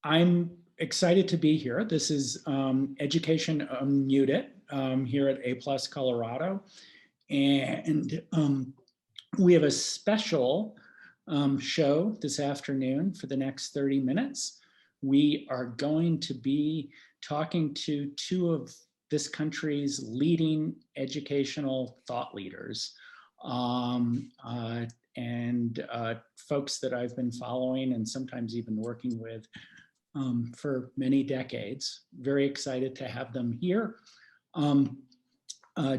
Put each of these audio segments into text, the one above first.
I'm excited to be here. This is Education Unmuted here at A Plus Colorado. And we have a special show this afternoon for the next 30 minutes. We are going to be talking to two of this country's leading educational thought leaders and folks that I've been following and sometimes even working with for many decades. Very excited to have them here.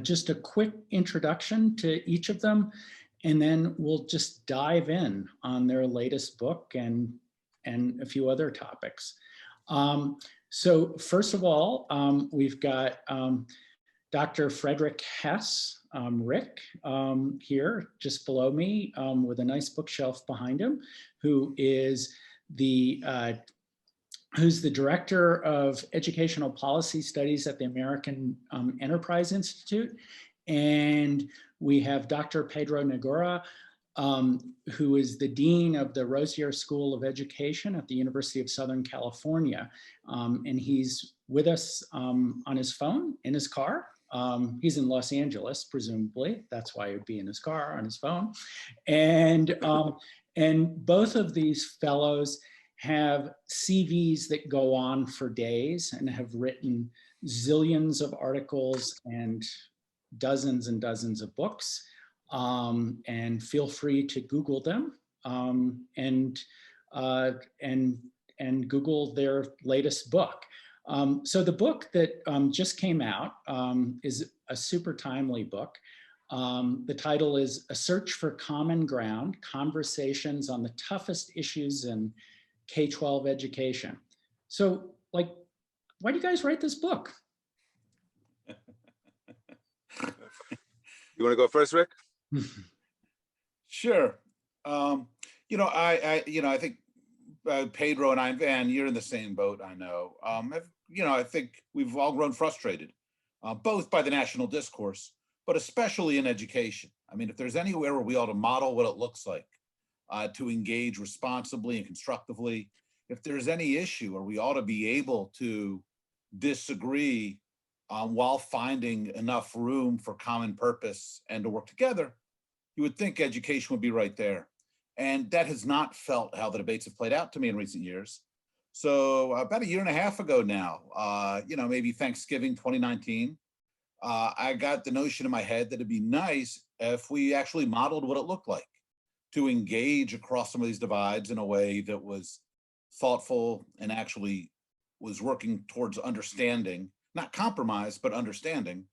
Just a quick introduction to each of them, and then we'll just dive in on their latest book and a few other topics. So first of all, we've got Dr. Frederick Hess, Rick, here just below me with a nice bookshelf behind him, who's the Director of Educational Policy Studies at the American Enterprise Institute. And we have Dr. Pedro Noguera, who is the Dean of the Rossier School of Education at the University of Southern California. And he's with us on his phone, in his car. He's in Los Angeles, presumably. That's why he'd be in his car on his phone. And both of these fellows have CVs that go on for days and have written zillions of articles and dozens of books. And feel free to Google them and Google their latest book. So the book that just came out is a super timely book. The title is A Search for Common Ground, Conversations on the Toughest Issues in K-12 Education. So, why do you guys write this book? You want to go first, Rick? Sure. I think Pedro and I, Van, you're in the same boat, I know. I think we've all grown frustrated, both by the national discourse, but especially in education. I mean, if there's anywhere where we ought to model what it looks like to engage responsibly and constructively, if there's any issue where we ought to be able to disagree while finding enough room for common purpose and to work together, you would think education would be right there. And that has not felt how the debates have played out to me in recent years. So about a year and a half ago now, maybe Thanksgiving 2019, I got the notion in my head that it'd be nice if we actually modeled what it looked like to engage across some of these divides in a way that was thoughtful and actually was working towards understanding, not compromise, but understanding.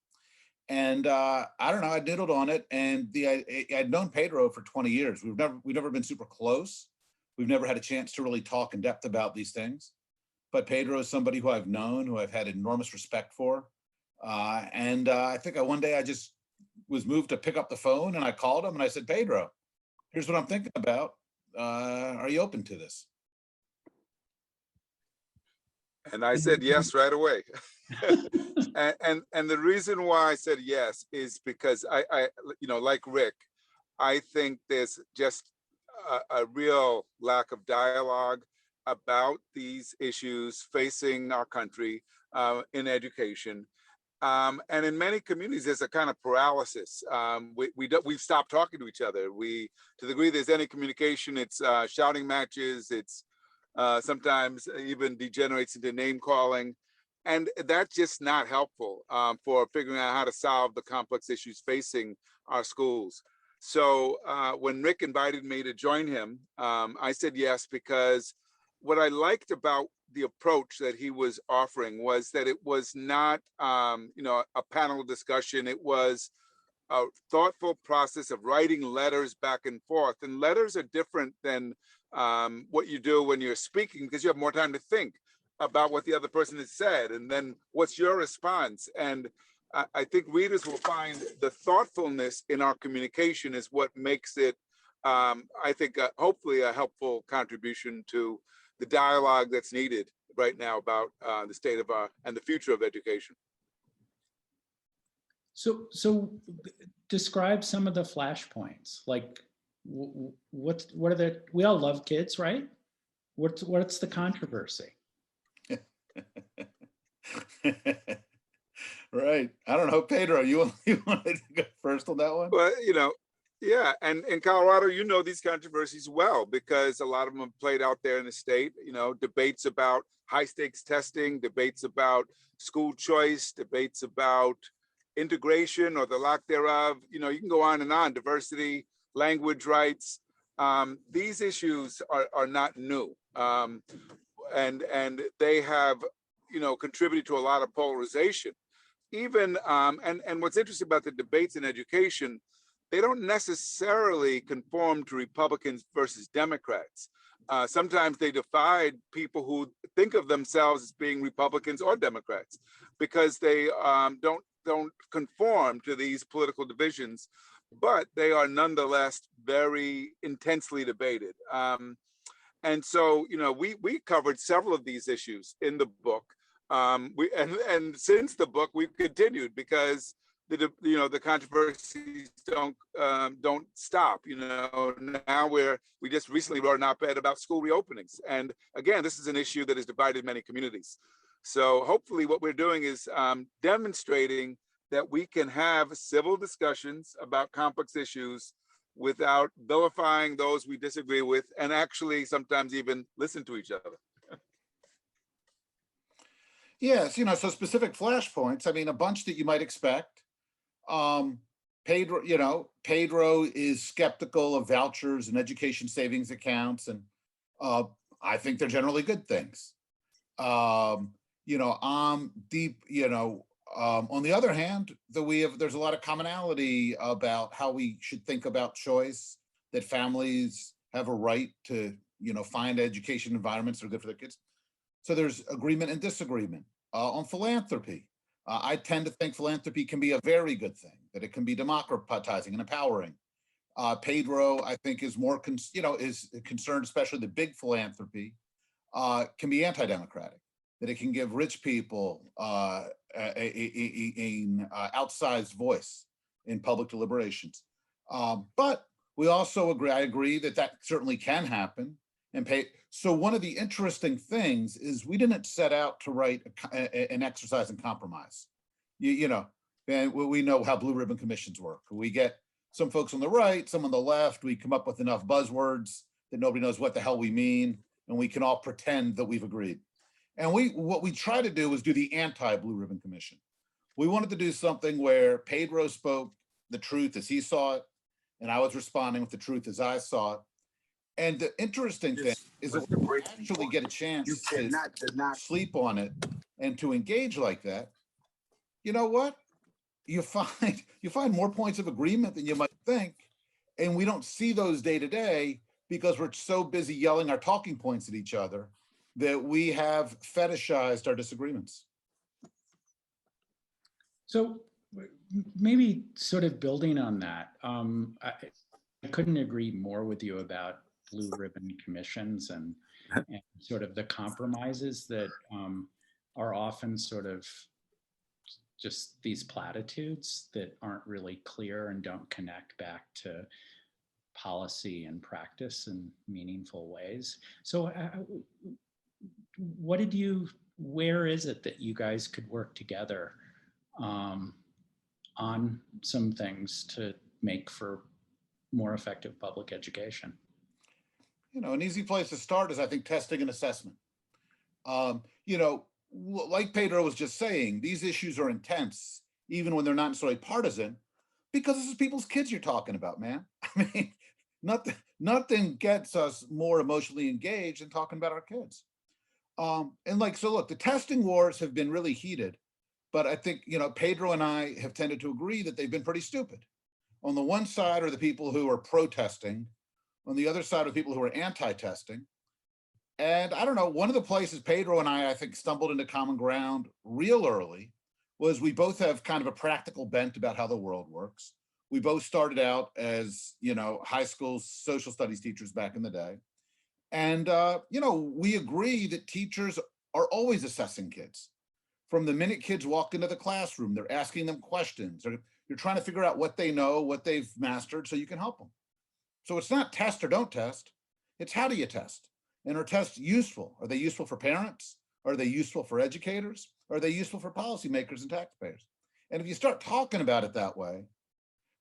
And I don't know, I doodled on it, and I'd known Pedro for 20 years. We've never been super close. We've never had a chance to really talk in depth about these things. But Pedro is somebody who I've known, who I've had enormous respect for. I think one day I just was moved to pick up the phone, and I called him and I said, Pedro, here's what I'm thinking about. Are you open to this? And I said yes right away. and the reason why I said yes is because I like Rick, I think there's just a real lack of dialogue about these issues facing our country in education. And in many communities, there's a kind of paralysis. We've stopped talking to each other. To the degree there's any communication, it's shouting matches, it's sometimes even degenerates into name calling. And that's just not helpful for figuring out how to solve the complex issues facing our schools. So when Rick invited me to join him, I said yes, because what I liked about the approach that he was offering was that it was not, a panel discussion. It was a thoughtful process of writing letters back and forth. And letters are different than what you do when you're speaking, because you have more time to think about what the other person has said, and then what's your response. And I think readers will find the thoughtfulness in our communication is what makes it, I think, hopefully a helpful contribution to the dialogue that's needed right now about the state of and the future of education. So describe some of the flashpoints. Like, what are the? We all love kids, right? What's the controversy? Right. I don't know, Pedro, you wanted to go first on that one? Well, yeah, and in Colorado, these controversies well because a lot of them have played out there in the state. Debates about high stakes testing, debates about school choice, debates about integration or the lack thereof. You can go on and on. Diversity, language rights. These issues are not new, and they have contributed to a lot of polarization. Even and what's interesting about the debates in education, they don't necessarily conform to Republicans versus Democrats. Sometimes they divide people who think of themselves as being Republicans or Democrats because they don't conform to these political divisions, but they are nonetheless very intensely debated. And so, we covered several of these issues in the book. And since the book, we've continued because the controversies don't stop. Now we just recently wrote an op-ed about school reopenings, and again, this is an issue that has divided many communities. So hopefully, what we're doing is demonstrating that we can have civil discussions about complex issues without vilifying those we disagree with, and actually sometimes even listen to each other. Yes, so specific flashpoints. I mean, a bunch that you might expect. Pedro is skeptical of vouchers and education savings accounts, and I think they're generally good things. I'm deep, on the other hand, there's a lot of commonality about how we should think about choice, that families have a right to, find education environments that are good for their kids. So there's agreement and disagreement. On philanthropy, I tend to think philanthropy can be a very good thing, that it can be democratizing and empowering. Pedro, I think, is more, is concerned, especially the big philanthropy, can be anti-democratic, that it can give rich people an outsized voice in public deliberations. But we also agree, I agree that certainly can happen. So one of the interesting things is we didn't set out to write an exercise in compromise. And we know how blue ribbon commissions work. We get some folks on the right, some on the left. We come up with enough buzzwords that nobody knows what the hell we mean, and we can all pretend that we've agreed. And what we try to do is do the anti-blue ribbon commission. We wanted to do something where Pedro spoke the truth as he saw it, and I was responding with the truth as I saw it. And the interesting thing is that we actually get a chance to sleep on it and to engage like that. You know what? You find more points of agreement than you might think, and we don't see those day to day because we're so busy yelling our talking points at each other that we have fetishized our disagreements. So maybe sort of building on that, I couldn't agree more with you about blue ribbon commissions and sort of the compromises that are often sort of just these platitudes that aren't really clear and don't connect back to policy and practice in meaningful ways. So where is it that you guys could work together on some things to make for more effective public education? An easy place to start is, I think, testing and assessment. Like Pedro was just saying, these issues are intense, even when they're not necessarily partisan, because this is people's kids you're talking about, man. I mean, nothing gets us more emotionally engaged than talking about our kids. So look, the testing wars have been really heated, but I think, Pedro and I have tended to agree that they've been pretty stupid. On the one side are the people who are protesting. On the other side are people who are anti-testing. And I don't know, one of the places Pedro and I think, stumbled into common ground real early was we both have kind of a practical bent about how the world works. We both started out as, high school social studies teachers back in the day. And, we agree that teachers are always assessing kids. From the minute kids walk into the classroom, they're asking them questions. You're trying to figure out what they know, what they've mastered, so you can help them. So it's not test or don't test. It's how do you test? And are tests useful? Are they useful for parents? Are they useful for educators? Or are they useful for policymakers and taxpayers? And if you start talking about it that way,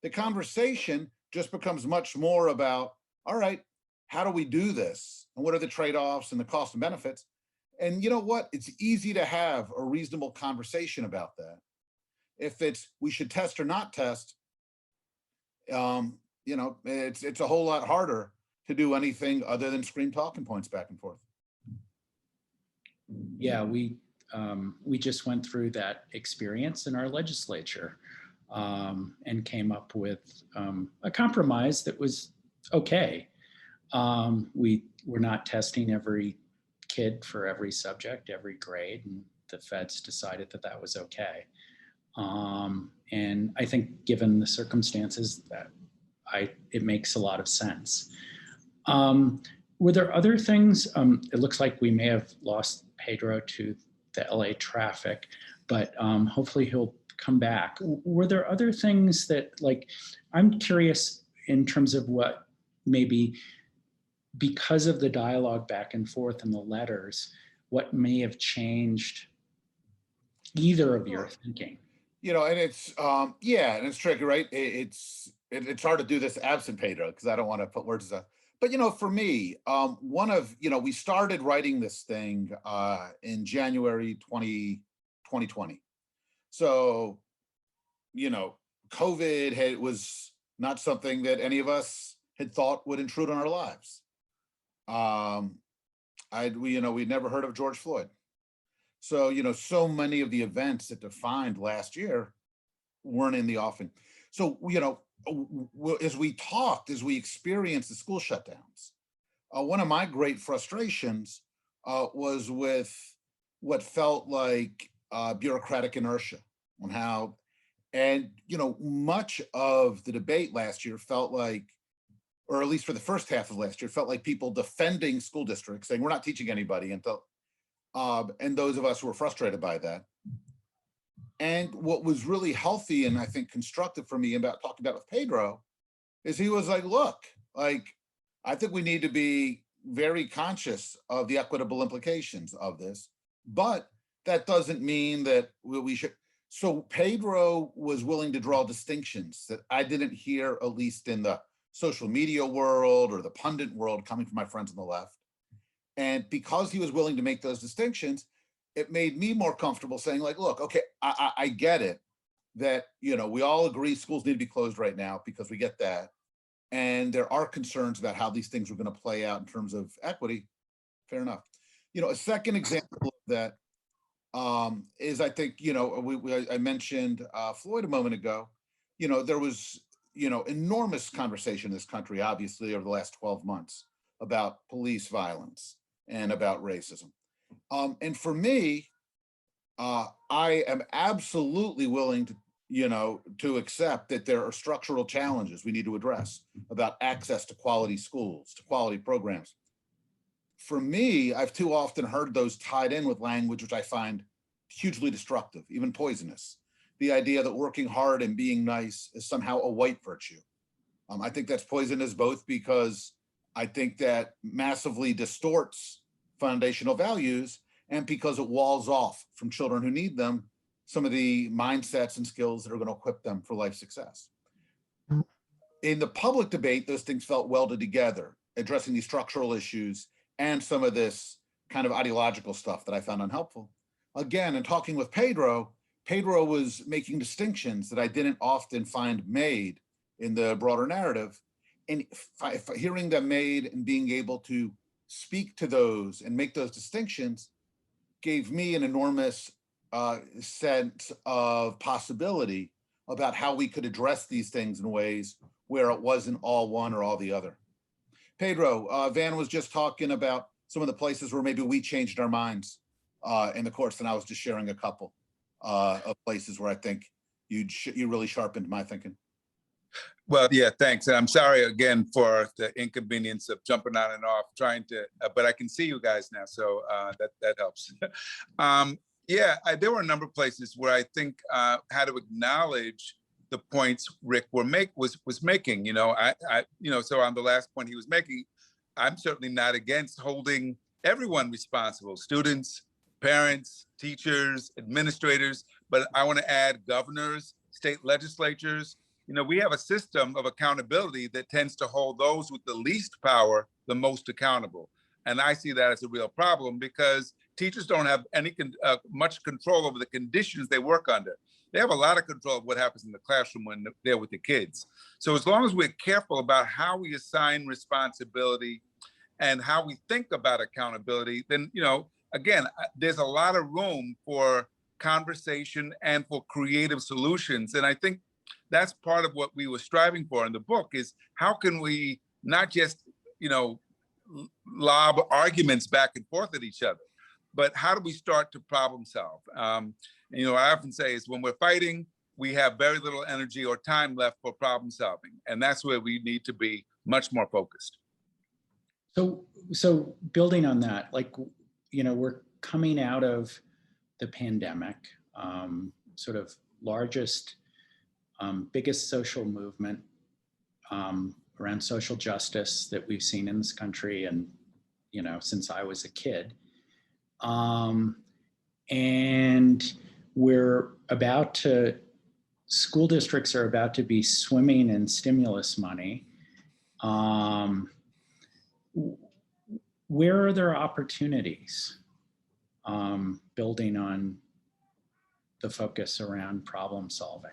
the conversation just becomes much more about, all right, how do we do this? And what are the trade-offs and the cost and benefits? And you know what? It's easy to have a reasonable conversation about that. If it's we should test or not test, it's a whole lot harder to do anything other than scream talking points back and forth. Yeah, we just went through that experience in our legislature and came up with a compromise that was okay. We were not testing every kid for every subject, every grade, and the feds decided that that was okay. And I think given the circumstances that it makes a lot of sense. Were there other things? It looks like we may have lost Pedro to the LA traffic, but hopefully he'll come back. Were there other things that, like, I'm curious in terms of what maybe because of the dialogue back and forth and the letters, what may have changed either of your thinking? And it's and it's tricky, right? It's hard to do this absent Pedro because I don't want to put words in. But for me, we started writing this thing in January 2020. So, COVID was not something that any of us had thought would intrude on our lives. We'd never heard of George Floyd. So, so many of the events that defined last year weren't in the offing. So, as we talked, as we experienced the school shutdowns, one of my great frustrations was with what felt like bureaucratic inertia on how, and, much of the debate last year felt like, or at least for the first half of last year, felt like people defending school districts, saying we're not teaching anybody until, and those of us who were frustrated by that. And what was really healthy and I think constructive for me about talking about with Pedro is he was like, look, like, I think we need to be very conscious of the equitable implications of this, but that doesn't mean that we should. So Pedro was willing to draw distinctions that I didn't hear, at least in the social media world or the pundit world coming from my friends on the left. And because he was willing to make those distinctions, it made me more comfortable saying, like, look, okay, I get it that, we all agree schools need to be closed right now because we get that. And there are concerns about how these things are going to play out in terms of equity. Fair enough. A second example of that is, I think, I mentioned Floyd a moment ago. There was, enormous conversation in this country, obviously, over the last 12 months about police violence and about racism. And for me, I am absolutely willing to accept that there are structural challenges we need to address about access to quality schools, to quality programs. For me, I've too often heard those tied in with language which I find hugely destructive, even poisonous. The idea that working hard and being nice is somehow a white virtue. I think that's poisonous both because I think that massively distorts foundational values and because it walls off from children who need them some of the mindsets and skills that are going to equip them for life success. In the public debate, those things felt welded together, addressing these structural issues and some of this kind of ideological stuff that I found unhelpful. Again, in talking with Pedro was making distinctions that I didn't often find made in the broader narrative. And hearing them made and being able to speak to those and make those distinctions gave me an enormous sense of possibility about how we could address these things in ways where it wasn't all one or all the other. Pedro, Van was just talking about some of the places where maybe we changed our minds in the course, and I was just sharing a couple of places where I think you really sharpened my thinking. Well, yeah, thanks. And I'm sorry again for the inconvenience of jumping on and off, trying to, but I can see you guys now, so that helps. Yeah, there were a number of places where I think had to acknowledge the points Rick was making. So on the last point he was making, I'm certainly not against holding everyone responsible, students, parents, teachers, administrators, but I want to add governors, state legislatures. You know, we have a system of accountability that tends to hold those with the least power the most accountable. And I see that as a real problem because teachers don't have any much control over the conditions they work under. They have a lot of control of what happens in the classroom when they're with the kids. So as long as we're careful about how we assign responsibility and how we think about accountability, then, you know, again, there's a lot of room for conversation and for creative solutions. And I think that's part of what we were striving for in the book is how can we not just, you know, lob arguments back and forth at each other, but how do we start to problem solve? You know, I often say is when we're fighting, we have very little energy or time left for problem solving. And that's where we need to be much more focused. So building on that, like, you know, we're coming out of the pandemic, sort of largest, biggest social movement around social justice that we've seen in this country and, you know, since I was a kid. And school districts are about to be swimming in stimulus money. Where are there opportunities building on the focus around problem solving?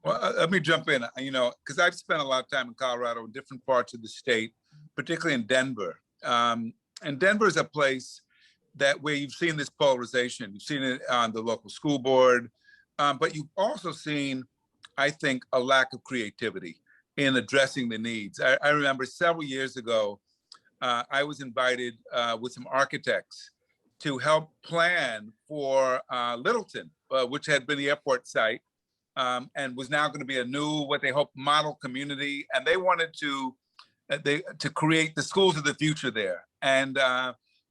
Well, let me jump in, you know, because I've spent a lot of time in Colorado in different parts of the state, particularly in Denver. And Denver is a place where you've seen this polarization. You've seen it on the local school board, but you've also seen, I think, a lack of creativity in addressing the needs. I remember several years ago, I was invited with some architects to help plan for Littleton, which had been the airport site and was now going to be a new, what they hope, model community. And they wanted to create the schools of the future there. And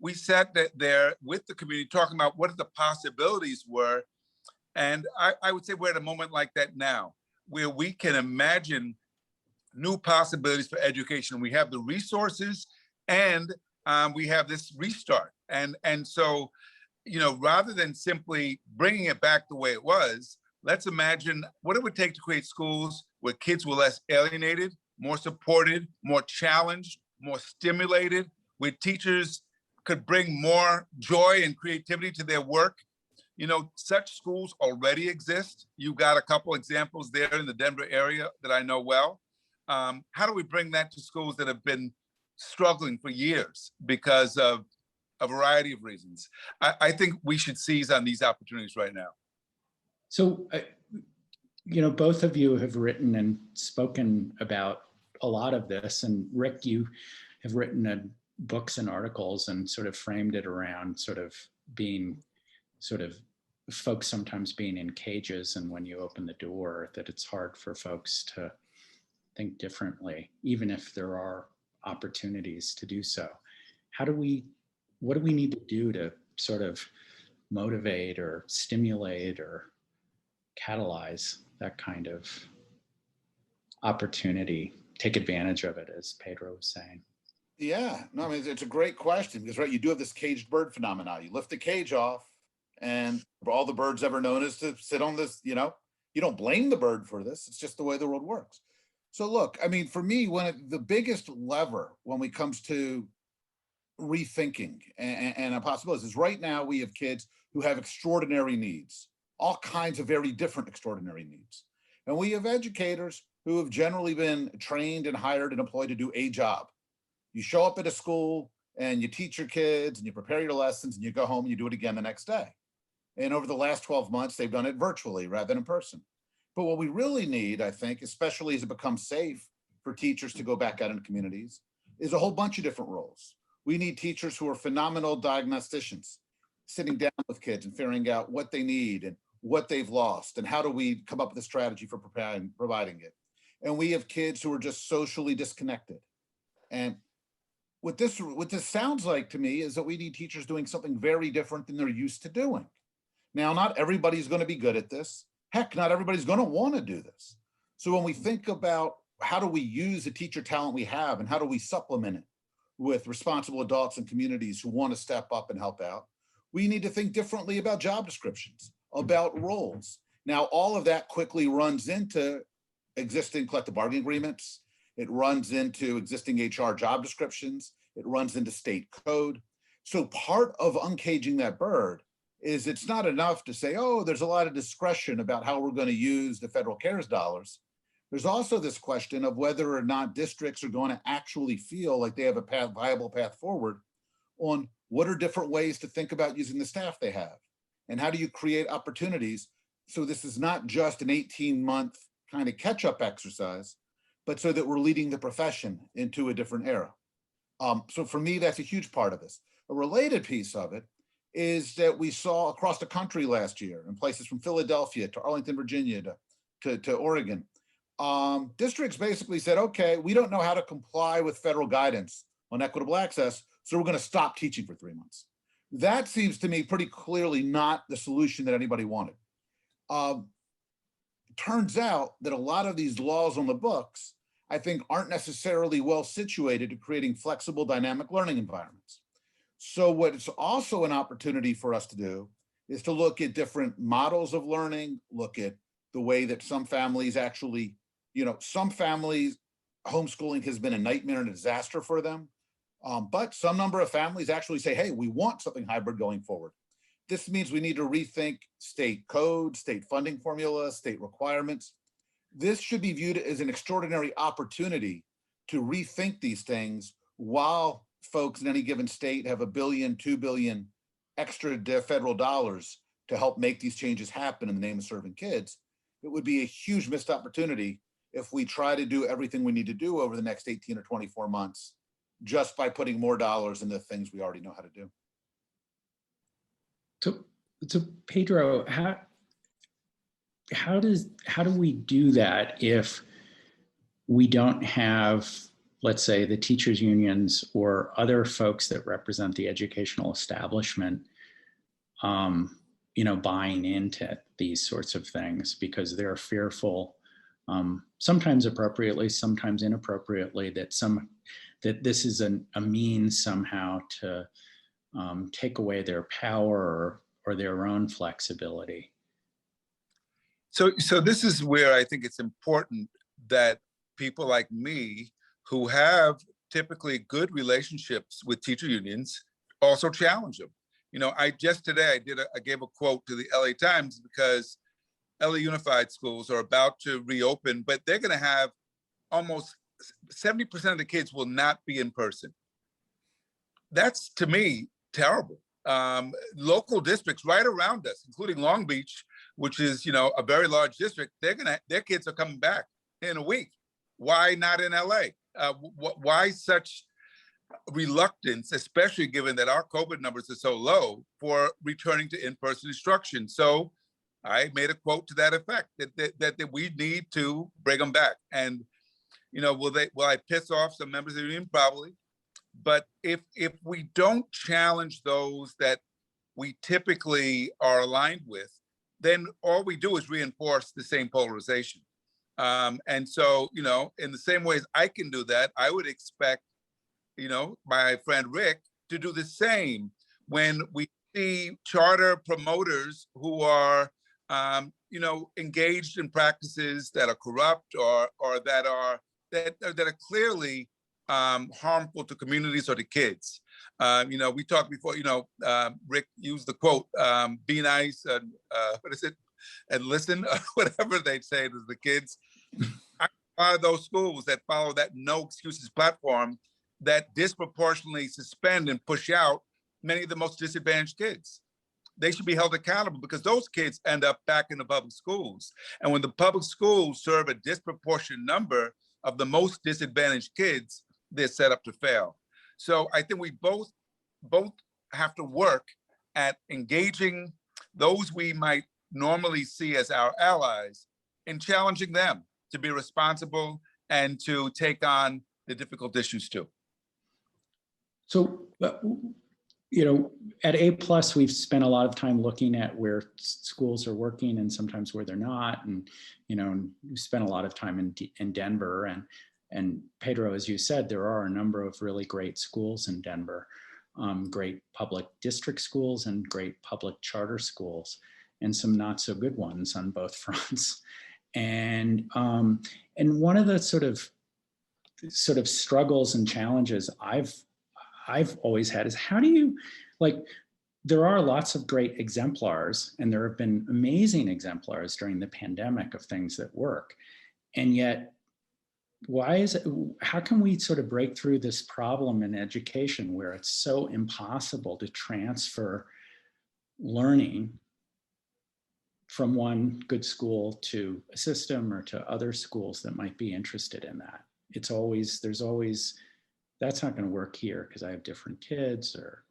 we sat there with the community talking about what the possibilities were. And I would say we're at a moment like that now, where we can imagine new possibilities for education. We have the resources and we have this restart. And so, you know, rather than simply bringing it back the way it was, let's imagine what it would take to create schools where kids were less alienated, more supported, more challenged, more stimulated, where teachers could bring more joy and creativity to their work. You know, such schools already exist. You've got a couple examples there in the Denver area that I know well. How do we bring that to schools that have been struggling for years because of a variety of reasons? I think we should seize on these opportunities right now. So, you know, both of you have written and spoken about a lot of this. And Rick, you have written books and articles and sort of framed it around sort of being sort of folks sometimes being in cages. And when you open the door, that it's hard for folks to think differently, even if there are opportunities to do so. What do we need to do to sort of motivate or stimulate or catalyze that kind of opportunity, take advantage of it, as Pedro was saying? Yeah, no, I mean, it's a great question because, right, you do have this caged bird phenomenon. You lift the cage off and all the birds ever known is to sit on this, you know, you don't blame the bird for this. It's just the way the world works. So look, I mean, for me, the biggest lever when it comes to rethinking and possibilities is right now we have kids who have extraordinary needs, all kinds of very different extraordinary needs. And we have educators who have generally been trained and hired and employed to do a job. You show up at a school and you teach your kids and you prepare your lessons and you go home and you do it again the next day. And over the last 12 months, they've done it virtually rather than in person. But what we really need, I think, especially as it becomes safe for teachers to go back out into communities, is a whole bunch of different roles. We need teachers who are phenomenal diagnosticians, sitting down with kids and figuring out what they need and what they've lost and how do we come up with a strategy for providing it. And we have kids who are just socially disconnected. And what this sounds like to me is that we need teachers doing something very different than they're used to doing. Now, not everybody's going to be good at this. Heck, not everybody's going to want to do this. So when we think about how do we use the teacher talent we have and how do we supplement it, with responsible adults and communities who want to step up and help out. We need to think differently about job descriptions, about roles. Now, all of that quickly runs into existing collective bargaining agreements. It runs into existing HR job descriptions. It runs into state code. So part of uncaging that bird is it's not enough to say, oh, there's a lot of discretion about how we're going to use the federal CARES dollars. There's also this question of whether or not districts are going to actually feel like they have a viable path forward on what are different ways to think about using the staff they have. And how do you create opportunities so this is not just an 18-month kind of catch-up exercise, but so that we're leading the profession into a different era. So for me, that's a huge part of this. A related piece of it is that we saw across the country last year in places from Philadelphia to Arlington, Virginia to Oregon, districts basically said, okay, we don't know how to comply with federal guidance on equitable access, so we're going to stop teaching for 3 months. That seems to me pretty clearly not the solution that anybody wanted. Turns out that a lot of these laws on the books, I think, aren't necessarily well situated to creating flexible dynamic learning environments. So what's also an opportunity for us to do is to look at different models of learning, look at the way that some families actually, some families, homeschooling has been a nightmare and a disaster for them. But some number of families actually say, hey, we want something hybrid going forward. This means we need to rethink state code, state funding formula, state requirements. This should be viewed as an extraordinary opportunity to rethink these things while folks in any given state have $1 billion, $2 billion extra federal dollars to help make these changes happen in the name of serving kids. It would be a huge missed opportunity if we try to do everything we need to do over the next 18 or 24 months just by putting more dollars into things we already know how to do. So Pedro, how do we do that if we don't have, let's say, the teachers unions or other folks that represent the educational establishment, buying into these sorts of things because they're fearful, sometimes appropriately, sometimes inappropriately, that this is a means somehow to take away their power or their own flexibility. So this is where I think it's important that people like me who have typically good relationships with teacher unions also challenge them. I just today I gave a quote to the LA Times because LA Unified schools are about to reopen, but they're going to have almost 70% of the kids will not be in person. That's, to me, terrible. Local districts right around us, including Long Beach, which is, a very large district, their kids are coming back in a week. Why not in LA? Why such reluctance, especially given that our COVID numbers are so low, for returning to in-person instruction? So I made a quote to that effect, that we need to bring them back. And, will I piss off some members of the union? Probably. But if we don't challenge those that we typically are aligned with, then all we do is reinforce the same polarization. And so, in the same ways I can do that, I would expect, my friend Rick to do the same when we see charter promoters who are, engaged in practices that are corrupt or that are clearly harmful to communities or to kids. We talked before, Rick used the quote, be nice and what is it? And listen, whatever they say to the kids. I are those schools that follow that no excuses platform that disproportionately suspend and push out many of the most disadvantaged kids. They should be held accountable because those kids end up back in the public schools. And when the public schools serve a disproportionate number of the most disadvantaged kids, they're set up to fail. So I think we both have to work at engaging those we might normally see as our allies and challenging them to be responsible and to take on the difficult issues too. So, at A+, we've spent a lot of time looking at where schools are working and sometimes where they're not. And, we spent a lot of time in Denver. And And Pedro, as you said, there are a number of really great schools in Denver, great public district schools and great public charter schools, and some not so good ones on both fronts. And one of the sort of struggles and challenges I've always had is, how do you, like, there are lots of great exemplars, and there have been amazing exemplars during the pandemic of things that work. And yet, how can we sort of break through this problem in education where it's so impossible to transfer learning from one good school to a system or to other schools that might be interested in that? There's always, that's not going to work here because I have different kids or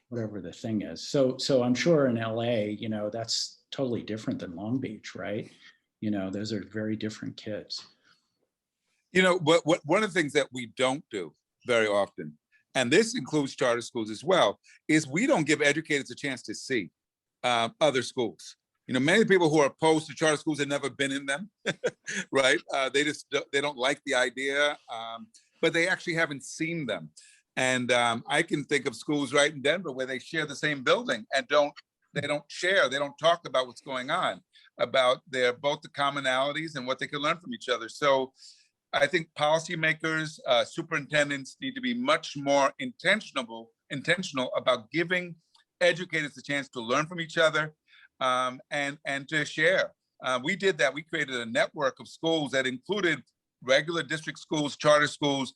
whatever the thing is. So I'm sure in LA, that's totally different than Long Beach, right? Those are very different kids. But one of the things that we don't do very often, and this includes charter schools as well, is we don't give educators a chance to see other schools. Many people who are opposed to charter schools have never been in them, right? They don't like the idea, but they actually haven't seen them. And I can think of schools right in Denver where they share the same building and they don't talk about what's going on, about both the commonalities and what they can learn from each other. So I think policymakers, superintendents need to be much more intentional about giving educators the chance to learn from each other, and to share. We did that. We created a network of schools that included regular district schools, charter schools,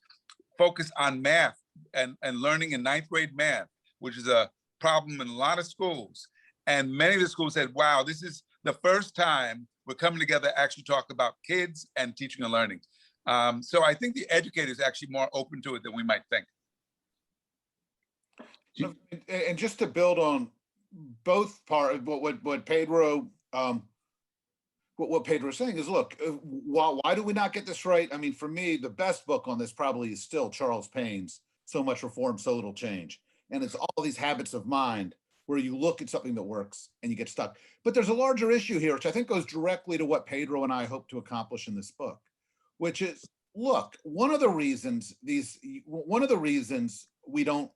focused on math and learning in 9th grade math, which is a problem in a lot of schools. And many of the schools said, wow, this is the first time we're coming together to actually talk about kids and teaching and learning. So I think the educator is actually more open to it than we might think. And just to build on both part, what Pedro, what Pedro is saying is, look, why do we not get this right? I mean, for me, the best book on this probably is still Charles Payne's So Much Reform, So Little Change. And it's all these habits of mind where you look at something that works and you get stuck. But there's a larger issue here, which I think goes directly to what Pedro and I hope to accomplish in this book, which is, look, one of the reasons we don't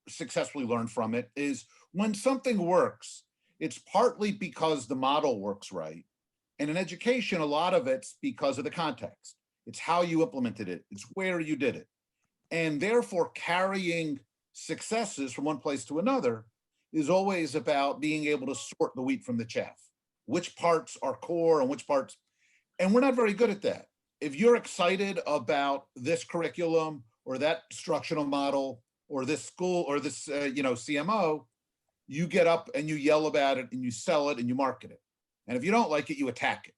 successfully learn from it is when something works, it's partly because the model works right. And in education, a lot of it's because of the context. It's how you implemented it. It's where you did it. And therefore, carrying successes from one place to another is always about being able to sort the wheat from the chaff. Which parts are core and which parts, and we're not very good at that. If you're excited about this curriculum or that instructional model or this school or this CMO, you get up and you yell about it and you sell it and you market it. And if you don't like it, you attack it.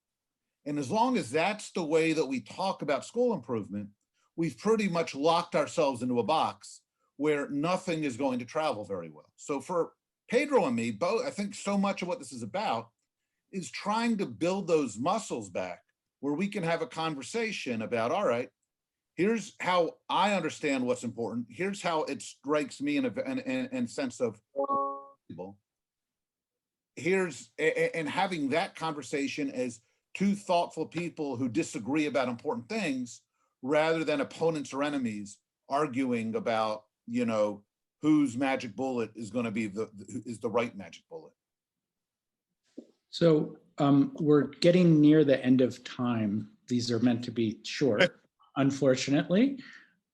And as long as that's the way that we talk about school improvement, we've pretty much locked ourselves into a box where nothing is going to travel very well. So for Pedro and me, both, I think so much of what this is about is trying to build those muscles back where we can have a conversation about, all right, here's how I understand what's important. Here's how it strikes me in a sense of people. And having that conversation as two thoughtful people who disagree about important things rather than opponents or enemies arguing about, whose magic bullet is going to be the right magic bullet. So we're getting near the end of time. These are meant to be short, unfortunately,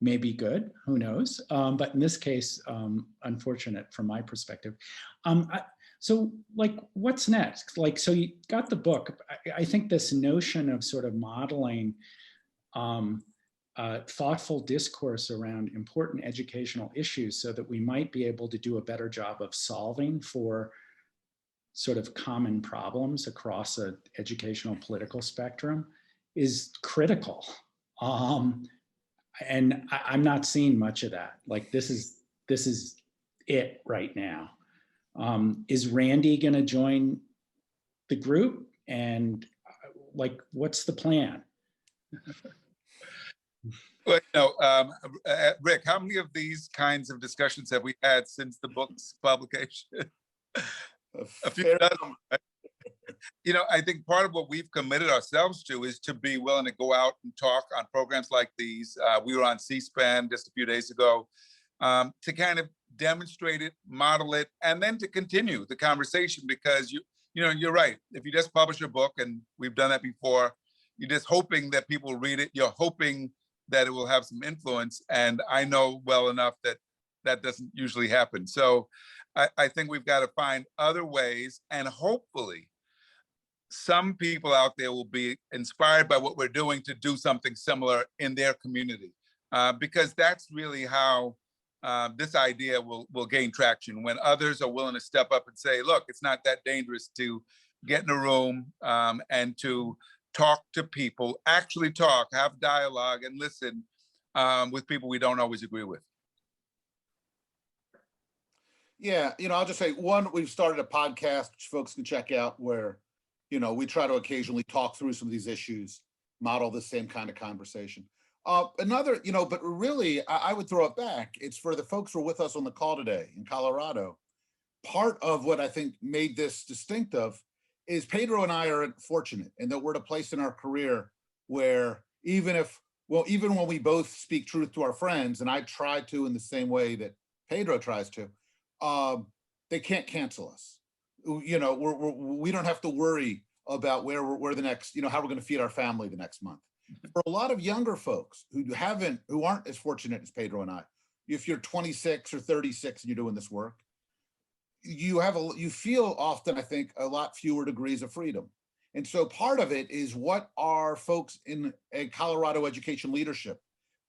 maybe good, who knows? But in this case, unfortunate from my perspective. So like, what's next? Like, so you got the book. I think this notion of sort of modeling thoughtful discourse around important educational issues so that we might be able to do a better job of solving for sort of common problems across an educational political spectrum is critical. And I'm not seeing much of that. Like, this is it right now. Is Randy going to join the group? And like, what's the plan? Well, Rick, how many of these kinds of discussions have we had since the book's publication? A few dozen. I think part of what we've committed ourselves to is to be willing to go out and talk on programs like these. We were on C-SPAN just a few days ago, to kind of demonstrate it, model it, and then to continue the conversation, because you're right. If you just publish a book, and we've done that before, you're just hoping that people read it. You're hoping that it will have some influence. And I know well enough that that doesn't usually happen. So I think we've got to find other ways, and hopefully some people out there will be inspired by what we're doing to do something similar in their community, because that's really how this idea will gain traction, when others are willing to step up and say, look, it's not that dangerous to get in a room and to talk to people, actually talk, have dialogue, and listen with people we don't always agree with. Yeah, I'll just say, one, we've started a podcast which folks can check out, where we try to occasionally talk through some of these issues, model the same kind of conversation. Another, but really, I would throw it back. It's for the folks who are with us on the call today in Colorado. Part of what I think made this distinctive is Pedro and I are fortunate in that we're at a place in our career where even when we both speak truth to our friends, and I try to in the same way that Pedro tries to, they can't cancel us. We don't have to worry about where the next, how we're going to feed our family the next month. For a lot of younger folks who aren't as fortunate as Pedro and I, if you're 26 or 36 and you're doing this work, you feel often, I think, a lot fewer degrees of freedom. And so part of it is, what are folks in a Colorado education leadership,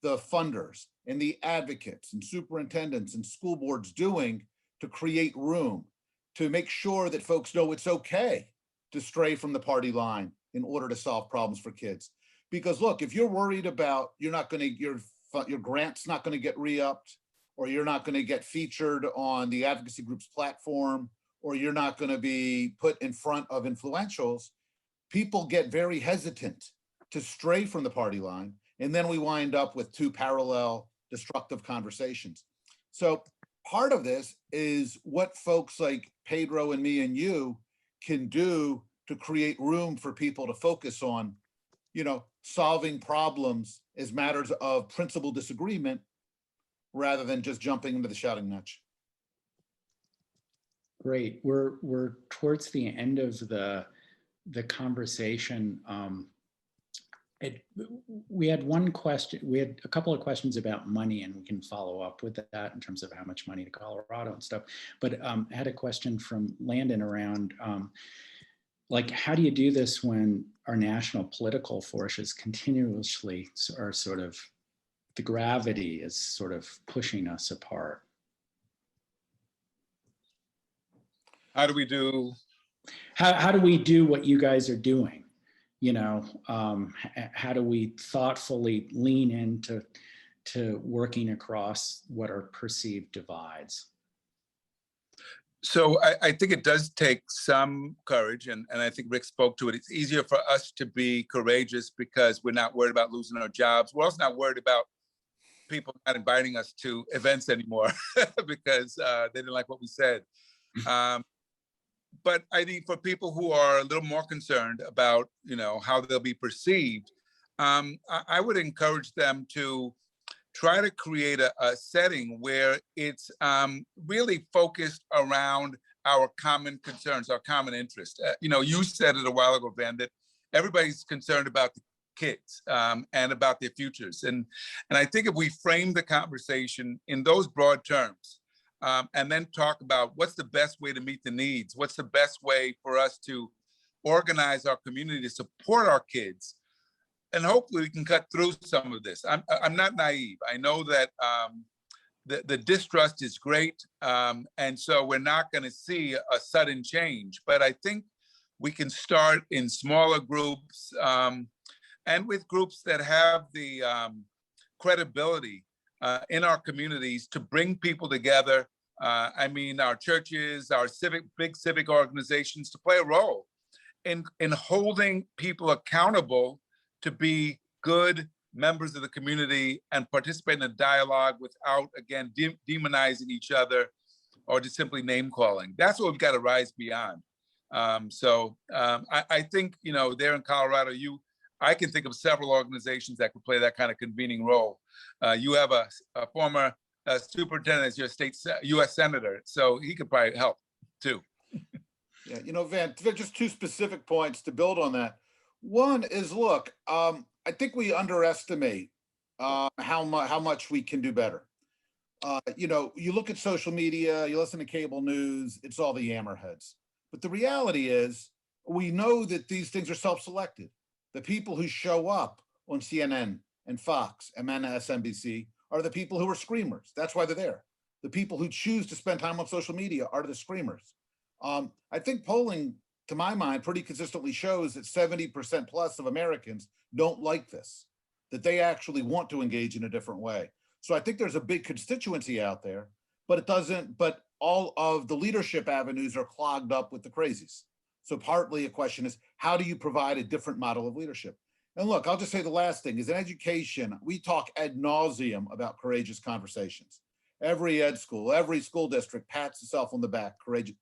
the funders and the advocates and superintendents and school boards doing to create room, to make sure that folks know it's okay to stray from the party line in order to solve problems for kids. Because look, if you're worried about your grant's not going to get re-upped, or you're not going to get featured on the advocacy group's platform, or you're not going to be put in front of influentials, people get very hesitant to stray from the party line. And then we wind up with two parallel destructive conversations. So part of this is what folks like Pedro and me and you can do to create room for people to focus on, solving problems as matters of principal disagreement, rather than just jumping into the shouting match. Great. We're towards the end of the conversation. We had one question. We had a couple of questions about money, and we can follow up with that in terms of how much money to Colorado and stuff. But I had a question from Landon around, how do you do this when our national political forces continuously are sort of, the gravity is sort of pushing us apart? How do we do? How do we do what you guys are doing? How do we thoughtfully lean into working across what are perceived divides? So I think it does take some courage, and I think Rick spoke to it. It's easier for us to be courageous because we're not worried about losing our jobs. We're also not worried about people not inviting us to events anymore because they didn't like what we said. But I think for people who are a little more concerned about, how they'll be perceived, I would encourage them to try to create a setting where it's really focused around our common concerns, our common interest. You said it a while ago, Van, that everybody's concerned about the kids and about their futures. And I think if we frame the conversation in those broad terms, and then talk about what's the best way to meet the needs, what's the best way for us to organize our community to support our kids, and hopefully we can cut through some of this. I'm not naive. I know that the distrust is great, and so we're not going to see a sudden change. But I think we can start in smaller groups and with groups that have the credibility in our communities to bring people together. Our churches, our big civic organizations, to play a role in holding people accountable to be good members of the community and participate in a dialogue without, again, demonizing each other or just simply name calling. That's what we've got to rise beyond. I think, you know, there in Colorado, I can think of several organizations that could play that kind of convening role. You have a former superintendent as your U.S. senator, so he could probably help too. Yeah, you know, Van, just two specific points to build on that. One is, look, I think we underestimate how much we can do better. You know, you look at social media, you listen to cable news, it's all the yammerheads. But the reality is, we know that these things are self-selected. The people who show up on CNN and Fox and MSNBC are the people who are screamers. That's why they're there. The people who choose to spend time on social media are the screamers. I think polling, to my mind, pretty consistently shows that 70% plus of Americans don't like this, that they actually want to engage in a different way. So I think there's a big constituency out there, but all of the leadership avenues are clogged up with the crazies. So partly a question is, how do you provide a different model of leadership? And look, I'll just say the last thing is, in education, we talk ad nauseum about courageous conversations. Every ed school, every school district pats itself on the back, courageous.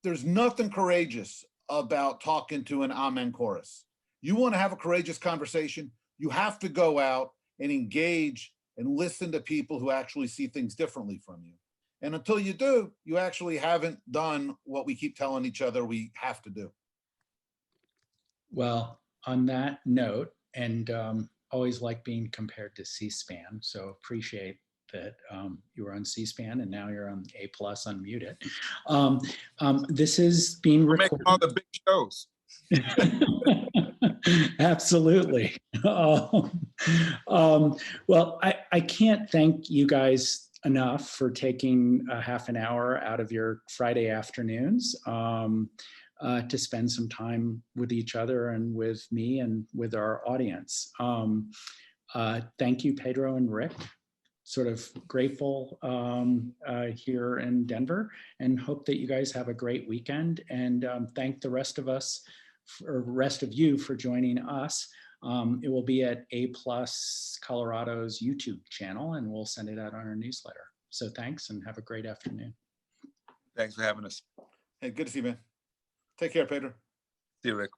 There's nothing courageous about talking to an amen chorus. You want to have a courageous conversation, you have to go out and engage and listen to people who actually see things differently from you. And until you do, you actually haven't done what we keep telling each other we have to do. Well, on that note, and always like being compared to C-SPAN, so appreciate that you were on C-SPAN and now you're on A+ unmuted. This is being recorded. All the big shows. Absolutely. Well, I can't thank you guys enough for taking a half an hour out of your Friday afternoons to spend some time with each other and with me and with our audience. Thank you, Pedro and Rick. Sort of grateful here in Denver, and hope that you guys have a great weekend, and thank the rest of you for joining us. It will be at A+ Colorado's YouTube channel, and we'll send it out on our newsletter. So thanks, and have a great afternoon. Thanks for having us. Hey, good to see you, man. Take care, Pedro. See you, Rick.